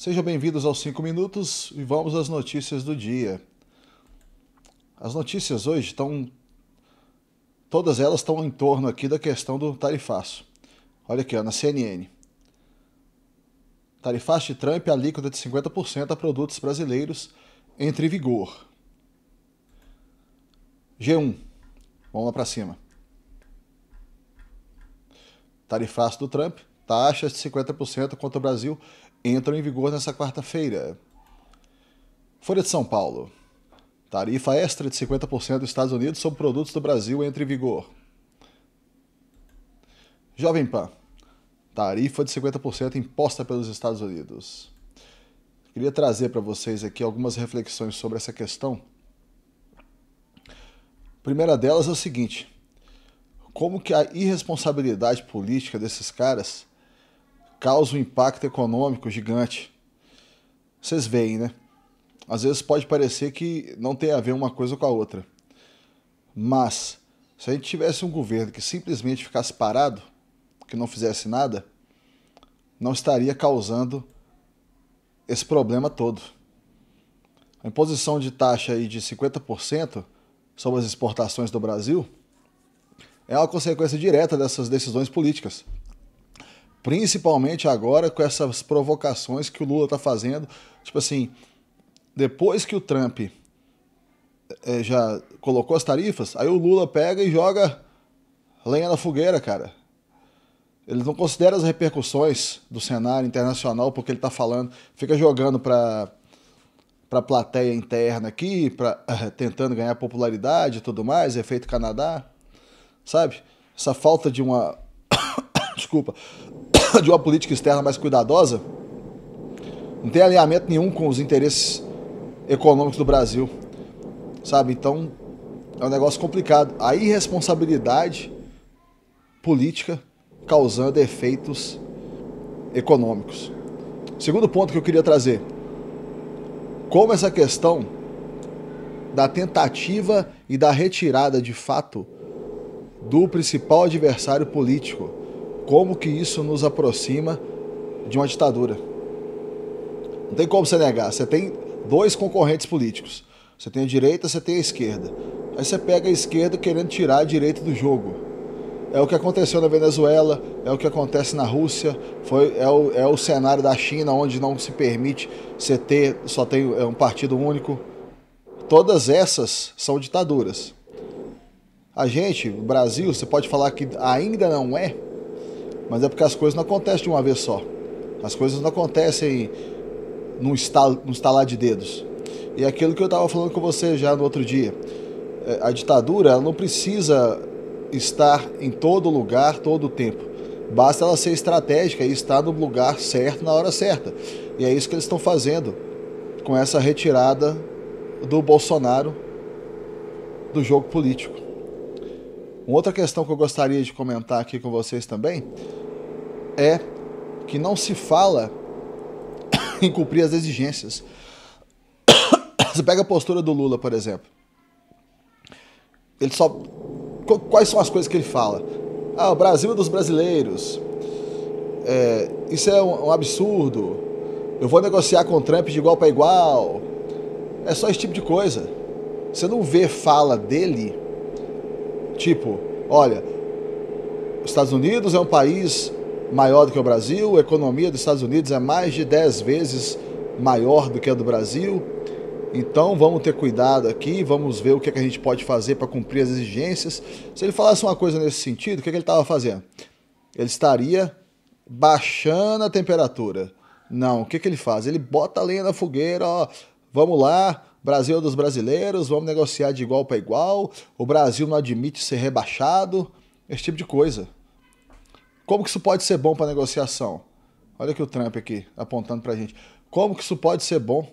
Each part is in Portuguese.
Sejam bem-vindos aos 5 minutos e vamos às notícias do dia. As notícias hoje todas elas estão em torno aqui da questão do tarifaço. Olha aqui, ó, na CNN. Tarifaço de Trump alíquota de 50% a produtos brasileiros entra em vigor. G1. Vamos lá para cima. Tarifaço do Trump, taxas de 50% contra o Brasil entram em vigor nesta quarta-feira. Folha de São Paulo. Tarifa extra de 50% dos Estados Unidos sobre produtos do Brasil entra em vigor. Jovem Pan. Tarifa de 50% imposta pelos Estados Unidos. Queria trazer para vocês aqui algumas reflexões sobre essa questão. A primeira delas é o seguinte: como que a irresponsabilidade política desses caras causa um impacto econômico gigante. Vocês veem, né? Às vezes pode parecer que não tem a ver uma coisa com a outra. Mas, se a gente tivesse um governo que simplesmente ficasse parado, que não fizesse nada, não estaria causando esse problema todo. A imposição de taxa aí de 50% sobre as exportações do Brasil é uma consequência direta dessas decisões políticas. Principalmente agora com essas provocações que o Lula está fazendo. Tipo assim, depois que o Trump já colocou as tarifas, aí o Lula pega e joga lenha na fogueira, cara. Ele não considera as repercussões do cenário internacional porque ele está falando, fica jogando para a plateia interna aqui, tentando ganhar popularidade e tudo mais, efeito Canadá, sabe? Essa falta de uma desculpa, de uma política externa mais cuidadosa, não tem alinhamento nenhum com os interesses econômicos do Brasil, sabe? Então, é um negócio complicado. A irresponsabilidade política causando efeitos econômicos. Segundo ponto que eu queria trazer: como essa questão da tentativa e da retirada de fato do principal adversário político, como que isso nos aproxima de uma ditadura. Não tem como você negar. Você tem dois concorrentes políticos. Você tem a direita, você tem a esquerda. Aí você pega a esquerda querendo tirar a direita do jogo. É o que aconteceu na Venezuela, é o que acontece na Rússia, é o cenário da China, onde não se permite só tem um partido único. Todas essas são ditaduras. A gente, o Brasil, você pode falar que ainda não é, mas é porque as coisas não acontecem de uma vez só. As coisas não acontecem num estalar de dedos. E é aquilo que eu estava falando com você já no outro dia. A ditadura, ela não precisa estar em todo lugar, todo o tempo. Basta ela ser estratégica e estar no lugar certo, na hora certa. E é isso que eles estão fazendo com essa retirada do Bolsonaro do jogo político. Uma outra questão que eu gostaria de comentar aqui com vocês também é que não se fala em cumprir as exigências. Você pega a postura do Lula, por exemplo. Ele só... Quais são as coisas que ele fala? Ah, o Brasil é dos brasileiros. Isso é um absurdo. Eu vou negociar com o Trump de igual para igual. É só esse tipo de coisa. Você não vê fala dele, tipo, olha, os Estados Unidos é um país maior do que o Brasil, a economia dos Estados Unidos é mais de 10 vezes maior do que a do Brasil, então vamos ter cuidado aqui, vamos ver o que a gente pode fazer para cumprir as exigências. Se ele falasse uma coisa nesse sentido, o que ele estava fazendo? Ele estaria baixando a temperatura. Não, o que ele faz? Ele bota a lenha na fogueira, ó, vamos lá, Brasil é dos brasileiros, vamos negociar de igual para igual, o Brasil não admite ser rebaixado, esse tipo de coisa. Como que isso pode ser bom para negociação? Olha aqui o Trump aqui, apontando para a gente. Como que isso pode ser bom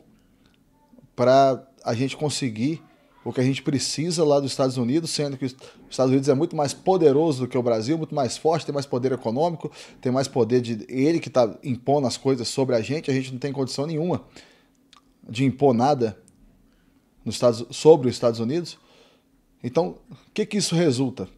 para a gente conseguir o que a gente precisa lá dos Estados Unidos, sendo que os Estados Unidos é muito mais poderoso do que o Brasil, muito mais forte, tem mais poder econômico, tem mais poder de... Ele que está impondo as coisas sobre a gente não tem condição nenhuma de impor nada sobre os Estados Unidos. Então, o que isso resulta?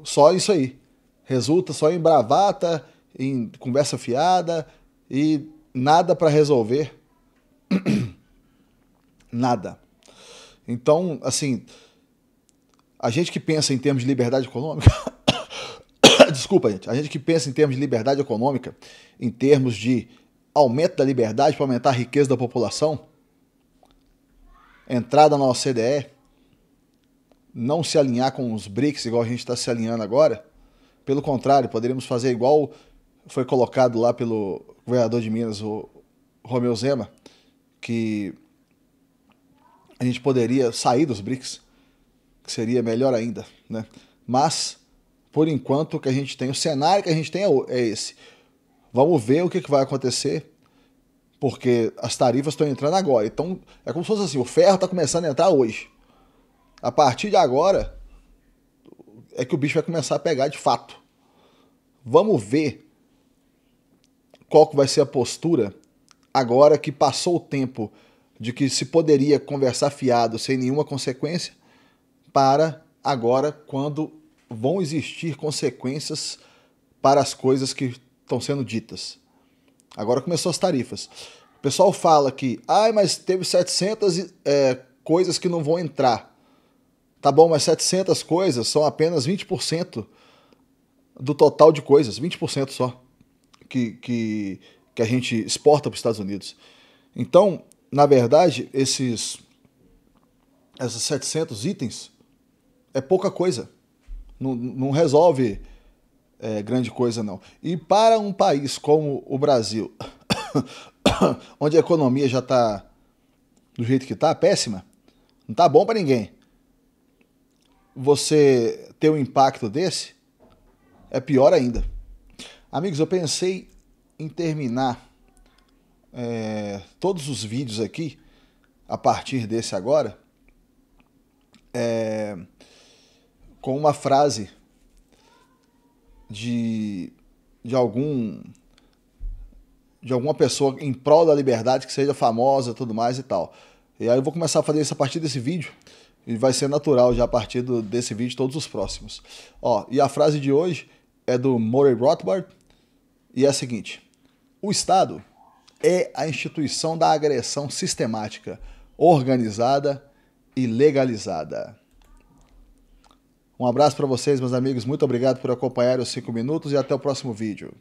Só isso aí. Resulta só em bravata, em conversa fiada e nada para resolver nada. Então, assim, a gente que pensa em termos de liberdade econômica, desculpa, gente, a gente que pensa em termos de liberdade econômica, em termos de aumento da liberdade para aumentar a riqueza da população, entrada na OCDE, não se alinhar com os BRICS igual a gente está se alinhando agora, pelo contrário, poderíamos fazer igual foi colocado lá pelo governador de Minas, o Romeu Zema, que a gente poderia sair dos BRICS, que seria melhor ainda, né? Mas, por enquanto, o que a gente tem, o cenário que a gente tem é esse. Vamos ver o que vai acontecer, porque as tarifas estão entrando agora. Então, é como se fosse assim, o ferro está começando a entrar hoje. A partir de agora, é que o bicho vai começar a pegar de fato. Vamos ver qual que vai ser a postura agora que passou o tempo de que se poderia conversar fiado sem nenhuma consequência, para agora quando vão existir consequências para as coisas que estão sendo ditas. Agora começou as tarifas. O pessoal fala que, mas teve 700 coisas que não vão entrar. Tá bom, mas 700 coisas são apenas 20% do total de coisas, 20% só, que a gente exporta para os Estados Unidos. Então, na verdade, esses 700 itens é pouca coisa. Não resolve grande coisa, não. E para um país como o Brasil, onde a economia já está do jeito que está, péssima, não está bom para ninguém, você ter um impacto desse é pior ainda. Amigos, eu pensei em terminar todos os vídeos aqui, a partir desse agora, com uma frase de alguma pessoa em prol da liberdade, que seja famosa, tudo mais e tal. E aí eu vou começar a fazer isso a partir desse vídeo, e vai ser natural já a partir desse vídeo todos os próximos. E a frase de hoje é do Murray Rothbard, e é a seguinte: o Estado é a instituição da agressão sistemática, organizada e legalizada. Um abraço para vocês, meus amigos. Muito obrigado por acompanhar os 5 minutos e até o próximo vídeo.